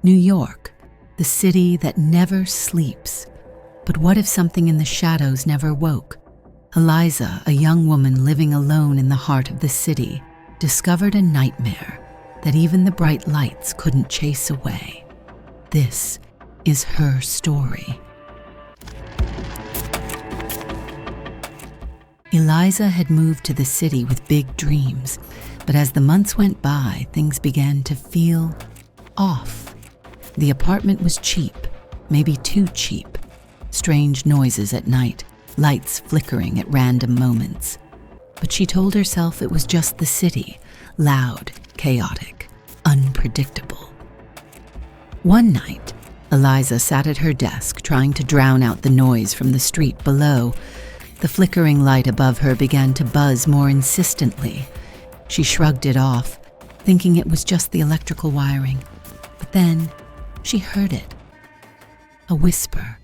New York, the city that never sleeps. But what if something in the shadows never woke? Eliza, a young woman living alone in the heart of the city, discovered a nightmare that even the bright lights couldn't chase away. This is her story. Eliza had moved to the city with big dreams, but as the months went by, things began to feel off. The apartment was cheap, maybe too cheap. Strange noises at night, lights flickering at random moments. But she told herself it was just the city, loud, chaotic, unpredictable. One night, Eliza sat at her desk trying to drown out the noise from the street below. The flickering light above her began to buzz more insistently. She shrugged it off, thinking it was just the electrical wiring. But then she heard it. A whisper,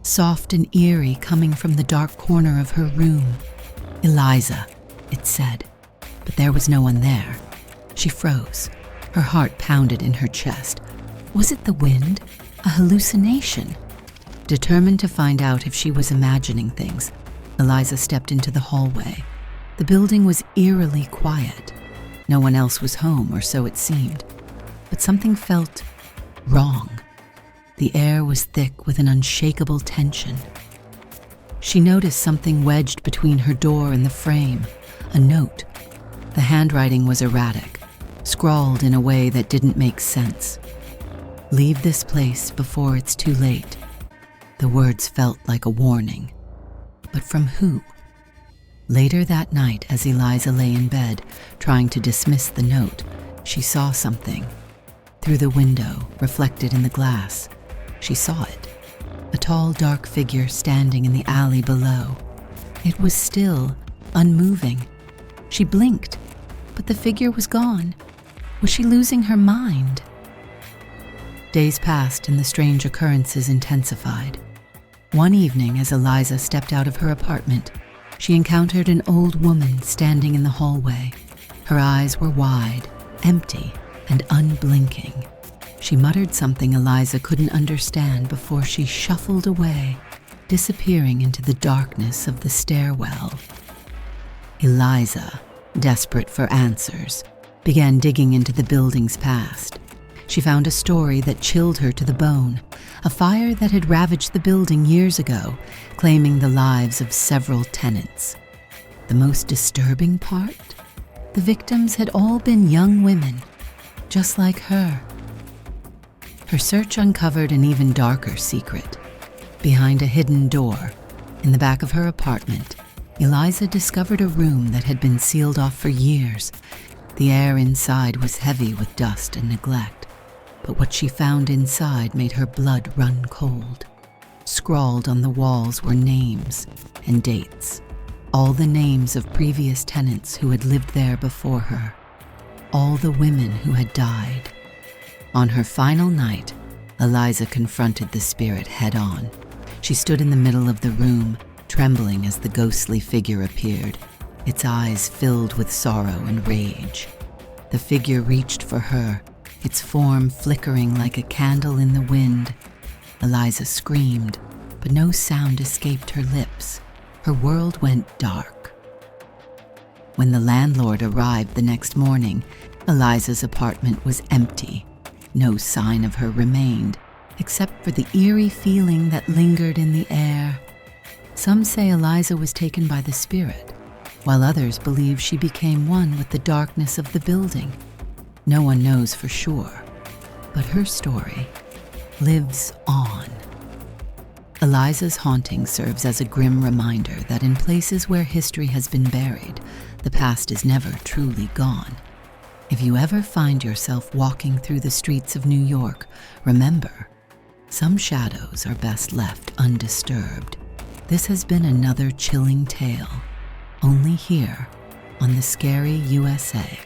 soft and eerie, coming from the dark corner of her room. "Eliza," it said, but there was no one there. She froze. Her heart pounded in her chest. Was it the wind? A hallucination? Determined to find out if she was imagining things, Eliza stepped into the hallway. The building was eerily quiet. No one else was home, or so it seemed. But something felt wrong. The air was thick with an unshakable tension. She noticed something wedged between her door and the frame, a note. The handwriting was erratic, scrawled in a way that didn't make sense. "Leave this place before it's too late." The words felt like a warning. But from who? Later that night, as Eliza lay in bed, trying to dismiss the note, she saw something. Through the window, reflected in the glass, she saw it. A tall, dark figure standing in the alley below. It was still, unmoving. She blinked, but the figure was gone. Was she losing her mind? Days passed and the strange occurrences intensified. One evening, as Eliza stepped out of her apartment, she encountered an old woman standing in the hallway. Her eyes were wide, empty, and unblinking. She muttered something Eliza couldn't understand before she shuffled away, disappearing into the darkness of the stairwell. Eliza, desperate for answers, began digging into the building's past. She found a story that chilled her to the bone, a fire that had ravaged the building years ago, claiming the lives of several tenants. The most disturbing part? The victims had all been young women, just like her. Her search uncovered an even darker secret. Behind a hidden door, in the back of her apartment, Eliza discovered a room that had been sealed off for years. The air inside was heavy with dust and neglect. But what she found inside made her blood run cold. Scrawled on the walls were names and dates, all the names of previous tenants who had lived there before her, all the women who had died. On her final night, Eliza confronted the spirit head-on. She stood in the middle of the room, trembling as the ghostly figure appeared, its eyes filled with sorrow and rage. The figure reached for her, its form flickering like a candle in the wind. Eliza screamed, but no sound escaped her lips. Her world went dark. When the landlord arrived the next morning, Eliza's apartment was empty. No sign of her remained, except for the eerie feeling that lingered in the air. Some say Eliza was taken by the spirit, while others believe she became one with the darkness of the building. No one knows for sure, but her story lives on. Eliza's haunting serves as a grim reminder that in places where history has been buried, the past is never truly gone. If you ever find yourself walking through the streets of New York, remember, some shadows are best left undisturbed. This has been another chilling tale, only here on the Scary USA.